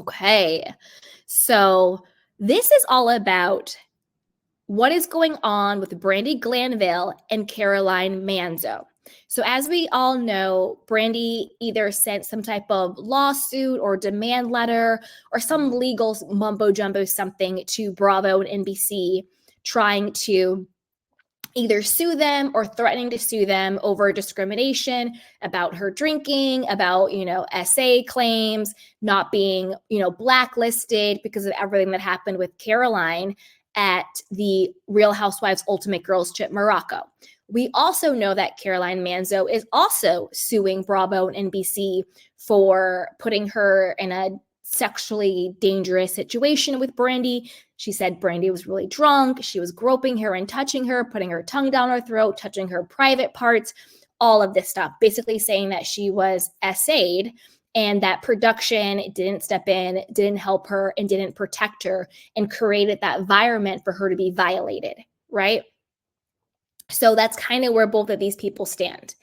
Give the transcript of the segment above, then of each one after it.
Okay, so this is all about what is going on with Brandi Glanville and Caroline Manzo. So as we all know, Brandi either sent some type of lawsuit or demand letter or some legal mumbo jumbo something to Bravo and NBC trying to either sue them or threatening to sue them over discrimination about her drinking, about, SA claims, not being, blacklisted because of everything that happened with Caroline at the Real Housewives Ultimate Girls Trip Morocco. We also know that Caroline Manzo is also suing Bravo and NBC for putting her in a sexually dangerous situation with Brandi. She said Brandi was really drunk. She was groping her and touching her, putting her tongue down her throat, touching her private parts, all of this stuff, basically saying that she was SA'd and that production didn't step in, didn't help her, and didn't protect her and created that environment for her to be violated, right? So that's kind of where both of these people stand.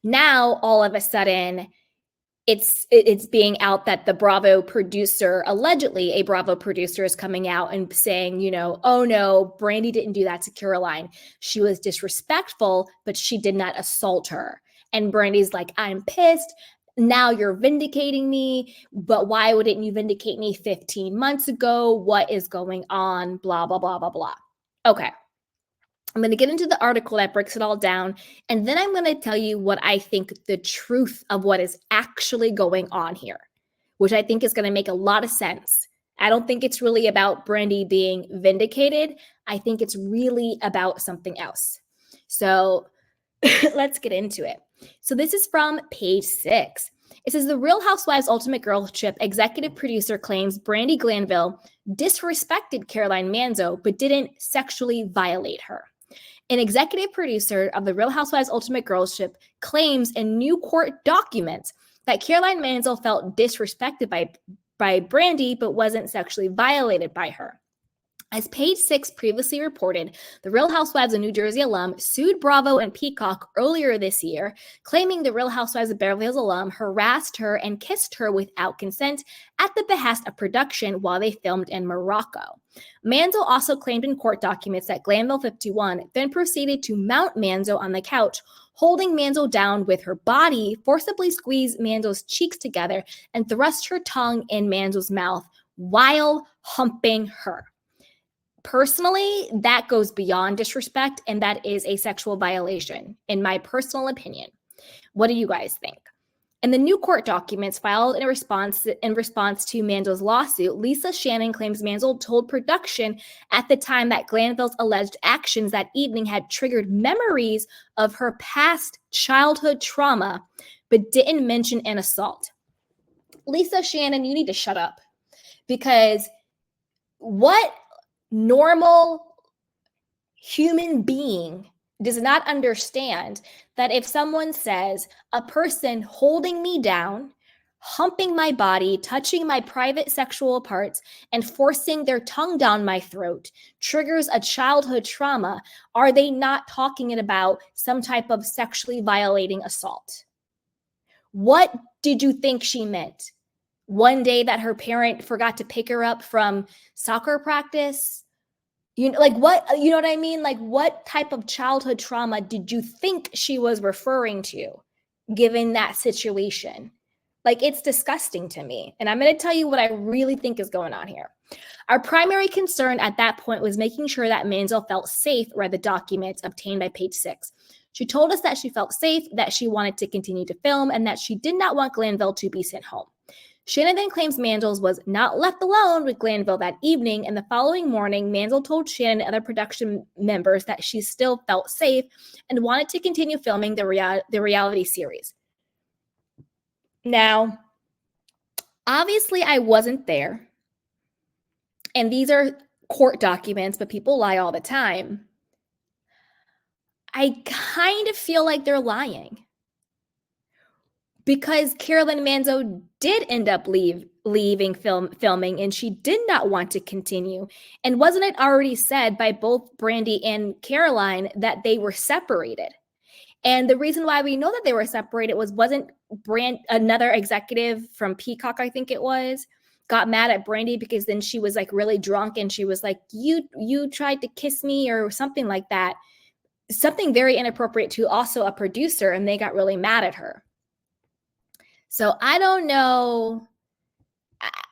Now, all of a sudden, it's being out that the Bravo producer, allegedly a Bravo producer, is coming out and saying, oh no, Brandi didn't do that to Caroline. She was disrespectful, but she did not assault her. And Brandi's like, I'm pissed. Now you're vindicating me, but why wouldn't you vindicate me 15 months ago? What is going on? Blah, blah, blah, blah, blah. Okay. I'm going to get into the article that breaks it all down, and then I'm going to tell you what I think the truth of what is actually going on here, which I think is going to make a lot of sense. I don't think it's really about Brandi being vindicated. I think it's really about something else. So let's get into it. So this is from page 6. It says the Real Housewives Ultimate Girls Trip executive producer claims Brandi Glanville disrespected Caroline Manzo but didn't sexually violate her. An executive producer of the Real Housewives Ultimate Girls Trip claims in new court documents that Caroline Manzo felt disrespected by Brandi but wasn't sexually violated by her. As page 6 previously reported, the Real Housewives of New Jersey alum sued Bravo and Peacock earlier this year, claiming the Real Housewives of Beverly Hills alum harassed her and kissed her without consent at the behest of production while they filmed in Morocco. Manzo also claimed in court documents that Glanville 51 then proceeded to mount Manzo on the couch, holding Manzo down with her body, forcibly squeezed Manzo's cheeks together, and thrust her tongue in Manzo's mouth while humping her. Personally, that goes beyond disrespect, and that is a sexual violation, in my personal opinion. What do you guys think? In the new court documents filed in response to Manzo's lawsuit, Lisa Shannon claims Manzo told production at the time that Glanville's alleged actions that evening had triggered memories of her past childhood trauma, but didn't mention an assault. Lisa Shannon, you need to shut up, because what normal human being does not understand that if someone says a person holding me down, humping my body, touching my private sexual parts, and forcing their tongue down my throat triggers a childhood trauma, are they not talking about some type of sexually violating assault? What did you think she meant? One day that her parent forgot to pick her up from soccer practice? What, you know what I mean? Like, what type of childhood trauma did you think she was referring to, given that situation? Like, it's disgusting to me. And I'm going to tell you what I really think is going on here. Our primary concern at that point was making sure that Manzo felt safe, read the documents obtained by page 6. She told us that she felt safe, that she wanted to continue to film, and that she did not want Glanville to be sent home. Shannon then claims Manzo was not left alone with Glanville that evening, and the following morning, Manzo told Shannon and other production members that she still felt safe and wanted to continue filming the reality series. Now, obviously, I wasn't there, and these are court documents, but people lie all the time. I kind of feel like they're lying, because Caroline Manzo did end up leaving filming, and she did not want to continue. And wasn't it already said by both Brandi and Caroline that they were separated? And the reason why we know that they were separated wasn't another executive from Peacock, I think it was, got mad at Brandi because then she was like really drunk and she was like, you tried to kiss me or something like that. Something very inappropriate to also a producer, and they got really mad at her. So I don't know.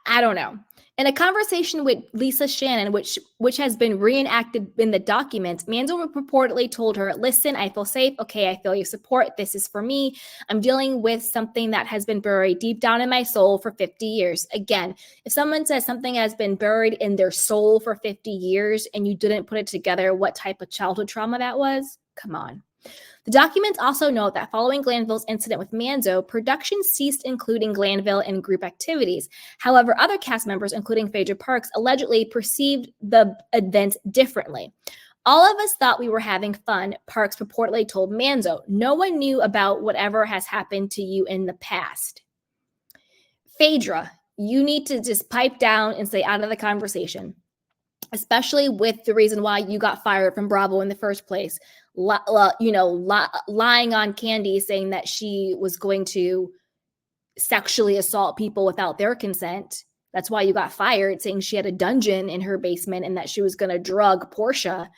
I don't know. In a conversation with Lisa Shannon, which has been reenacted in the documents, Manzo purportedly told her, listen, I feel safe. Okay, I feel your support. This is for me. I'm dealing with something that has been buried deep down in my soul for 50 years. Again, if someone says something has been buried in their soul for 50 years and you didn't put it together, what type of childhood trauma that was, come on. The documents also note that following Glanville's incident with Manzo, production ceased including Glanville in group activities. However, other cast members, including Phaedra Parks, allegedly perceived the events differently. All of us thought we were having fun, Parks purportedly told Manzo. No one knew about whatever has happened to you in the past. Phaedra, you need to just pipe down and stay out of the conversation, especially with the reason why you got fired from Bravo in the first place. Lying on Candy, saying that she was going to sexually assault people without their consent. That's why you got fired, saying she had a dungeon in her basement and that she was going to drug Portia.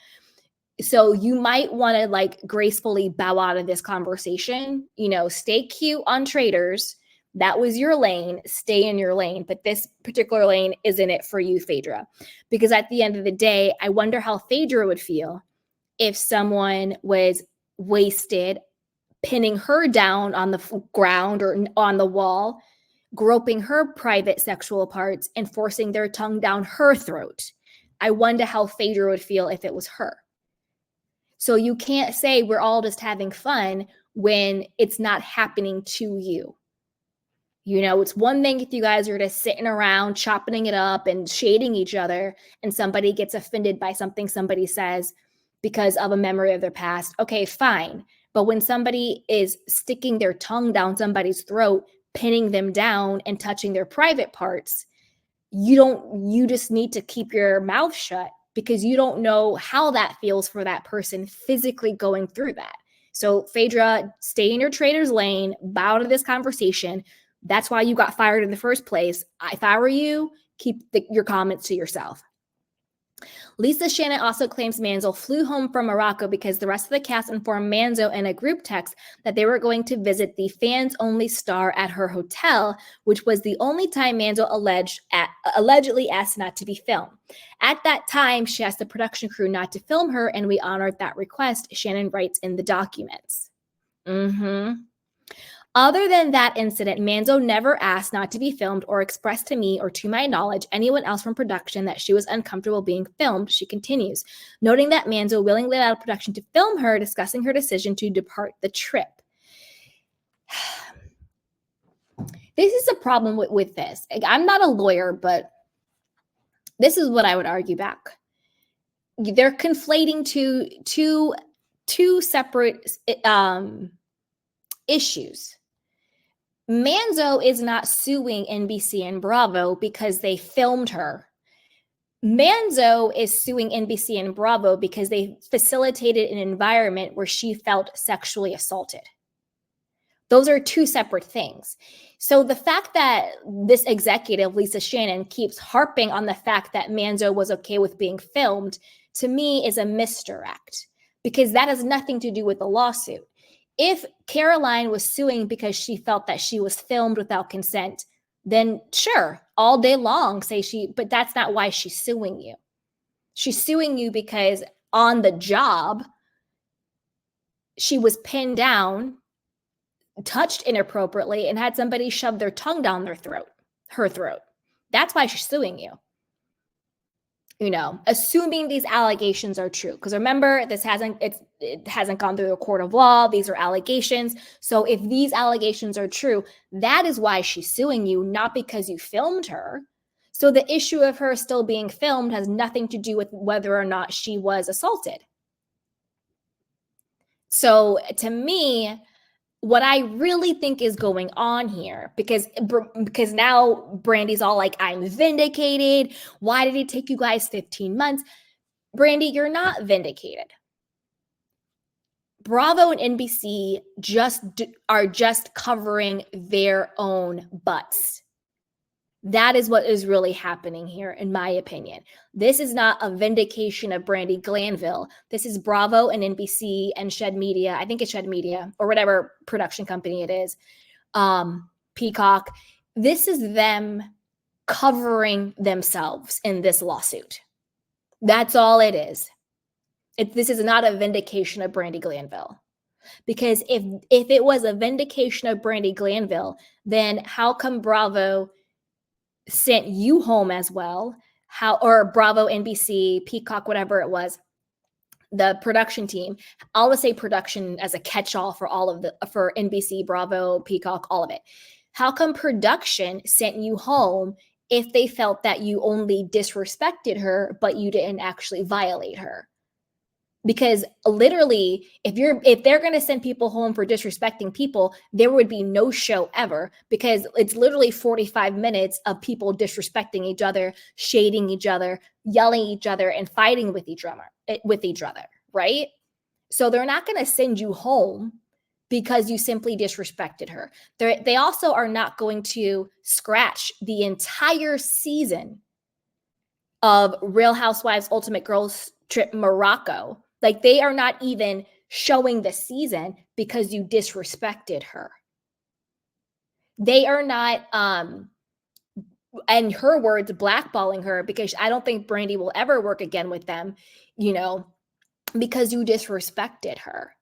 So you might want to like gracefully bow out of this conversation. Stay cute on Traitors. That was your lane. Stay in your lane. But this particular lane isn't it for you, Phaedra. Because at the end of the day, I wonder how Phaedra would feel if someone was wasted, pinning her down on the ground or on the wall, groping her private sexual parts, and forcing their tongue down her throat. I wonder how Phaedra would feel if it was her. So you can't say we're all just having fun when it's not happening to you. It's one thing if you guys are just sitting around chopping it up and shading each other and somebody gets offended by something somebody says because of a memory of their past. Okay, fine. But when somebody is sticking their tongue down somebody's throat, pinning them down and touching their private parts, you just need to keep your mouth shut because you don't know how that feels for that person physically going through that. So Phaedra, stay in your Traitor's lane, bow to this conversation. That's why you got fired in the first place. If I were you, keep your comments to yourself. Lisa Shannon also claims Manzo flew home from Morocco because the rest of the cast informed Manzo in a group text that they were going to visit the fans-only star at her hotel, which was the only time Manzo allegedly asked not to be filmed. At that time, she asked the production crew not to film her, and we honored that request, Shannon writes in the documents. Other than that incident, Manzo never asked not to be filmed or expressed to me or to my knowledge anyone else from production that she was uncomfortable being filmed, she continues, noting that Manzo willingly allowed production to film her, discussing her decision to depart the trip. This is a problem with this. I'm not a lawyer, but this is what I would argue back. They're conflating two separate issues. Manzo is not suing NBC and Bravo because they filmed her. Manzo is suing NBC and Bravo because they facilitated an environment where she felt sexually assaulted. Those are two separate things. So the fact that this executive, Lisa Shannon, keeps harping on the fact that Manzo was okay with being filmed, to me is a misdirect because that has nothing to do with the lawsuit. If Caroline was suing because she felt that she was filmed without consent, then sure, all day long but that's not why she's suing you. She's suing you because on the job, she was pinned down, touched inappropriately, and had somebody shove their tongue down her throat. That's why she's suing you. Assuming these allegations are true. Because remember, it hasn't gone through the court of law. These are allegations. So if these allegations are true, that is why she's suing you, not because you filmed her. So the issue of her still being filmed has nothing to do with whether or not she was assaulted. So to me, what I really think is going on here, because now Brandi's all like, I'm vindicated. Why did it take you guys 15 months? Brandi, you're not vindicated. Bravo and NBC are just covering their own butts. That is what is really happening here, in my opinion. This is not a vindication of Brandi Glanville. This is Bravo and NBC and Shed Media. I think it's Shed Media or whatever production company it is. Peacock. This is them covering themselves in this lawsuit. That's all it is. This is not a vindication of Brandi Glanville. Because if it was a vindication of Brandi Glanville, then how come Bravo sent you home as well? Or Bravo, NBC, Peacock, whatever it was, the production team. I'll just say production as a catch-all for NBC, Bravo, Peacock, all of it. How come production sent you home if they felt that you only disrespected her, but you didn't actually violate her? Because literally, if they're going to send people home for disrespecting people, there would be no show ever, because it's literally 45 minutes of people disrespecting each other, shading each other, yelling at each other, and fighting with each other, right? So they're not going to send you home because you simply disrespected her. They also are not going to scratch the entire season of Real Housewives Ultimate Girls Trip Morocco. Like, they are not even showing the season because you disrespected her. They are not, in her words, blackballing her, because I don't think Brandi will ever work again with them, because you disrespected her.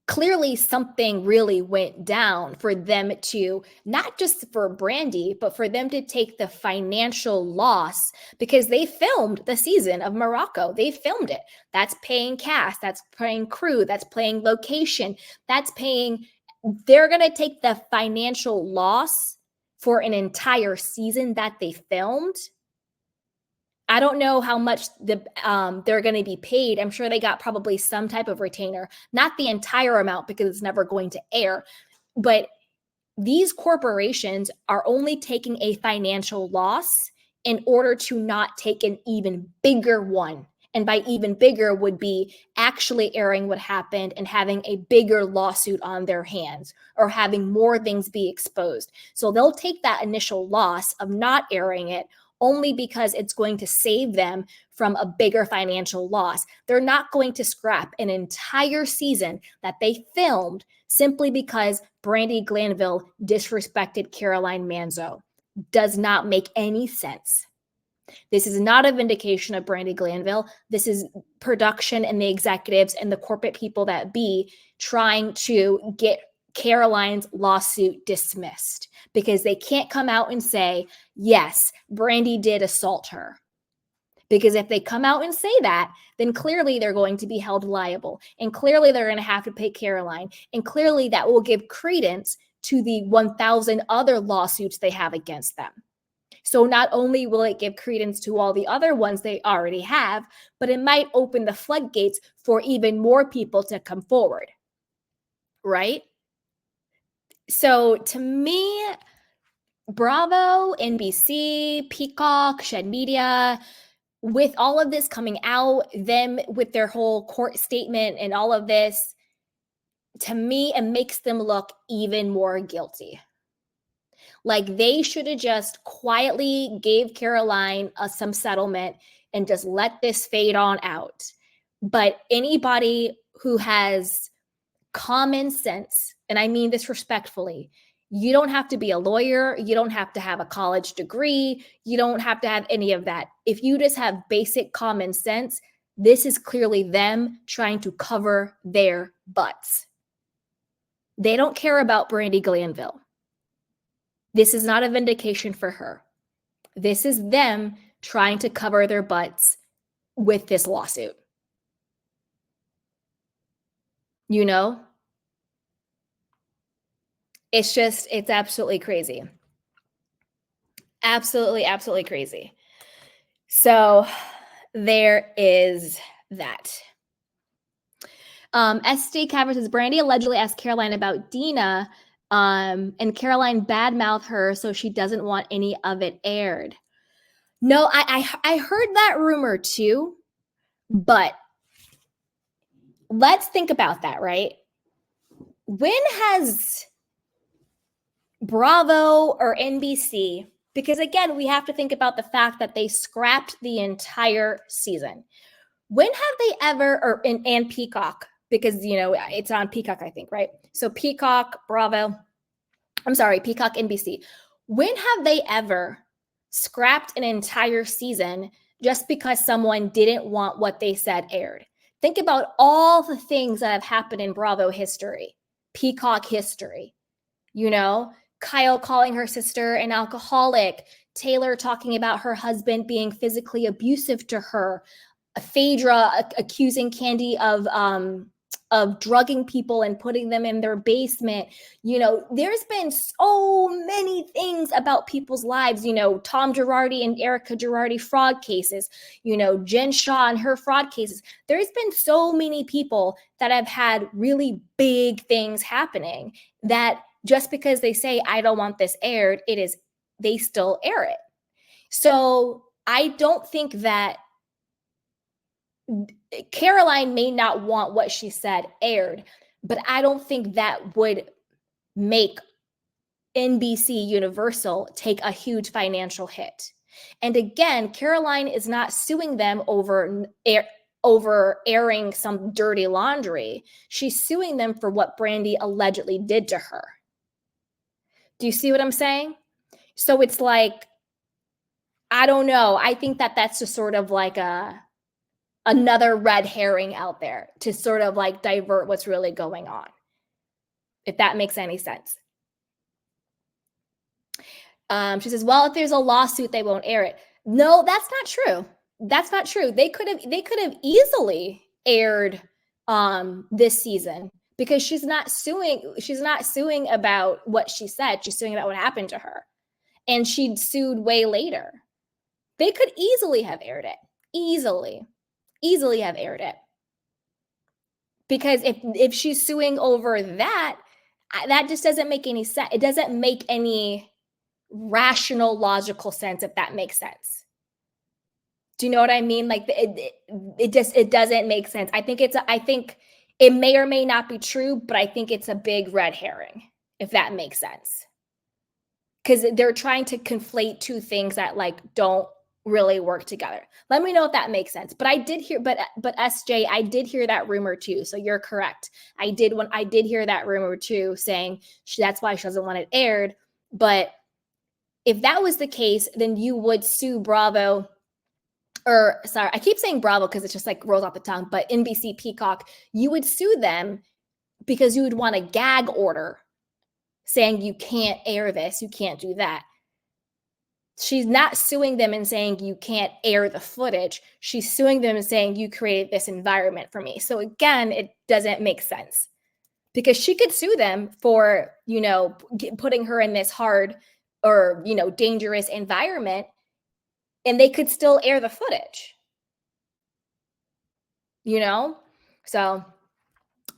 Clearly something really went down for them to, not just for Brandi, but for them to take the financial loss, because they filmed the season of Morocco. They filmed it. That's paying cast, that's paying crew, that's paying location, they're going to take the financial loss for an entire season that they filmed. I don't know how much they're going to be paid. I'm sure they got probably some type of retainer, not the entire amount because it's never going to air. But these corporations are only taking a financial loss in order to not take an even bigger one. And by even bigger would be actually airing what happened and having a bigger lawsuit on their hands, or having more things be exposed. So they'll take that initial loss of not airing it only because it's going to save them from a bigger financial loss. They're not going to scrap an entire season that they filmed simply because Brandi Glanville disrespected Caroline Manzo. Does not make any sense. This is not a vindication of Brandi Glanville. This is production and the executives and the corporate people that be trying to get Caroline's lawsuit dismissed, because they can't come out and say, yes, Brandi did assault her. Because if they come out and say that, then clearly they're going to be held liable. And clearly they're going to have to pay Caroline. And clearly that will give credence to the 1,000 other lawsuits they have against them. So not only will it give credence to all the other ones they already have, but it might open the floodgates for even more people to come forward. Right? So to me, Bravo, NBC, Peacock, Shed Media, with all of this coming out, them with their whole court statement and all of this, to me, it makes them look even more guilty. Like, they should have just quietly gave Caroline some settlement and just let this fade on out. But anybody who has common sense, and I mean this respectfully, you don't have to be a lawyer. You don't have to have a college degree. You don't have to have any of that. If you just have basic common sense, this is clearly them trying to cover their butts. They don't care about Brandi Glanville. This is not a vindication for her. This is them trying to cover their butts with this lawsuit. It's absolutely crazy. Absolutely, absolutely crazy. So there is that. SD Cavers says, Brandi allegedly asked Caroline about Dina, and Caroline badmouthed her, so she doesn't want any of it aired. No, I heard that rumor too, but let's think about that, right? When has Bravo or NBC Because again, we have to think about the fact that they scrapped the entire season. When have they ever, and Peacock, because, you know, it's on Peacock, I think, right? So Peacock, Peacock, NBC. When have they ever scrapped an entire season just because someone didn't want what they said aired? Think about all the things that have happened in Bravo history, Peacock history, you know, Kyle calling her sister an alcoholic, Taylor talking about her husband being physically abusive to her, Phaedra accusing Candy of drugging people and putting them in their basement. You know, there's been so many things about people's lives, you know, Tom Girardi and Erica Girardi fraud cases, you know, Jen Shaw and her fraud cases. There's been so many people that have had really big things happening that just because they say, I don't want this aired, they still air it. So I don't think that Caroline may not want what she said aired, but I don't think that would make NBC Universal take a huge financial hit. And again, Caroline is not suing them over airing some dirty laundry. She's suing them for what Brandi allegedly did to her. Do you see what I'm saying? So it's like, I don't know. I think that that's just sort of like another red herring out there to sort of like divert what's really going on, if that makes any sense. She says, well, if there's a lawsuit, they won't air it. No, that's not true. That's not true. They could have easily aired this season because she's not suing about what she said. She's suing about what happened to her. And she sued way later. They could easily have aired it. Easily have aired it. Because if she's suing over that just doesn't make any sense. It doesn't make any rational, logical sense, if that makes sense. Do you know what I mean? Like it doesn't make sense. I think it may or may not be true, but I think it's a big red herring, if that makes sense. Because they're trying to conflate two things that like don't really work together. Let me know if that makes sense. But I did hear, but SJ, I did hear that rumor too. So you're correct. I did hear that rumor too, saying that's why she doesn't want it aired. But if that was the case, then you would sue Bravo, or sorry, I keep saying Bravo because it just like rolls off the tongue, but NBC Peacock, you would sue them because you would want a gag order saying you can't air this, you can't do that. She's not suing them and saying you can't air the footage. She's suing them and saying you created this environment for me. So again, it doesn't make sense because she could sue them for, you know, putting her in this hard or, you know, dangerous environment, and they could still air the footage, you know? So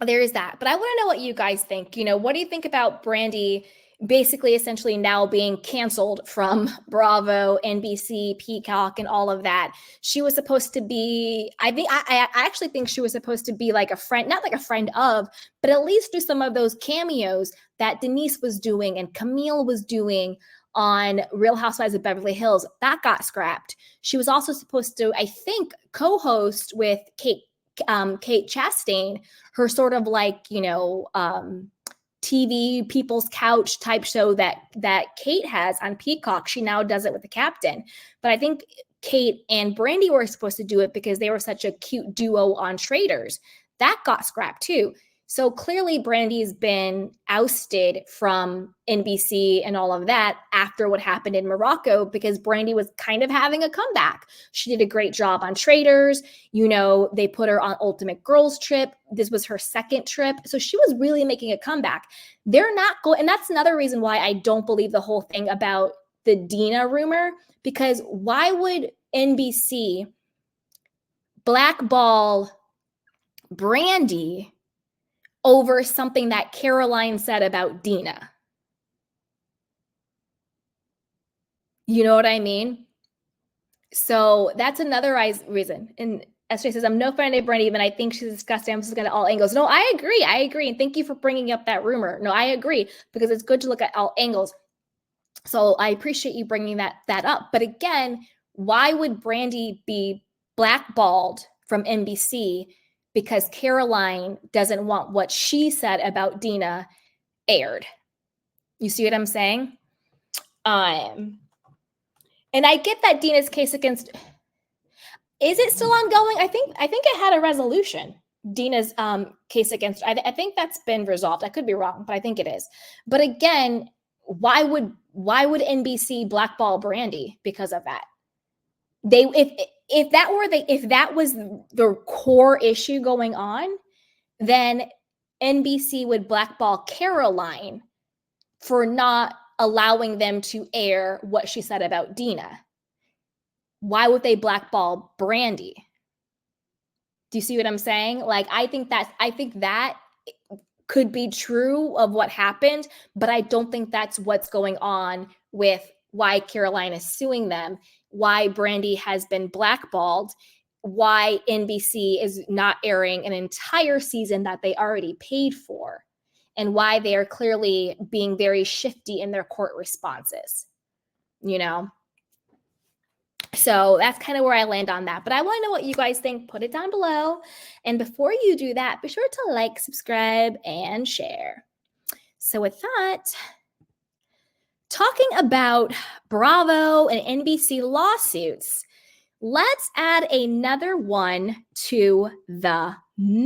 there is that. But I want to know what you guys think. You know, what do you think about Brandi basically essentially now being canceled from Bravo, NBC, Peacock, and all of that? She was supposed to be, I actually think she was supposed to be like a friend, not like a friend of, but at least do some of those cameos that Denise was doing and Camille was doing on Real Housewives of Beverly Hills. That got scrapped. She was also supposed to, I think, co-host with Kate Chastain, her sort of like, you know, TV People's Couch type show that Kate has on Peacock. She now does it with the captain. But I think Kate and Brandi were supposed to do it because they were such a cute duo on Traitors. That got scrapped too. So clearly Brandi's been ousted from NBC and all of that after what happened in Morocco, because Brandi was kind of having a comeback. She did a great job on Traitors. You know, they put her on Ultimate Girls Trip. This was her second trip. So she was really making a comeback. They're not going, and that's another reason why I don't believe the whole thing about the Dina rumor, because why would NBC blackball Brandi over something that Caroline said about Dina? You know what I mean? So that's another reason. And SJ says, I'm no fan of Brandi, but I think she's disgusting. I'm just going to all angles. No, I agree. And thank you for bringing up that rumor. No, I agree, because it's good to look at all angles. So I appreciate you bringing that up. But again, why would Brandi be blackballed from NBC because Caroline doesn't want what she said about Dina aired? You see what I'm saying? And I get that Dina's case against, is it still ongoing? I think it had a resolution. Dina's case against, I think that's been resolved. I could be wrong, but I think it is. But again, why would NBC blackball Brandi because of that? If that was the core issue going on, then NBC would blackball Caroline for not allowing them to air what she said about Dina. Why would they blackball Brandi? Do you see what I'm saying? Like, I think that could be true of what happened, but I don't think that's what's going on with why Caroline is suing them, why Brandi has been blackballed, why NBC is not airing an entire season that they already paid for, and why they are clearly being very shifty in their court responses, you know? So that's kind of where I land on that. But I want to know what you guys think. Put it down below. And before you do that, be sure to like, subscribe, and share. So with that, talking about Bravo and NBC lawsuits, let's add another one to the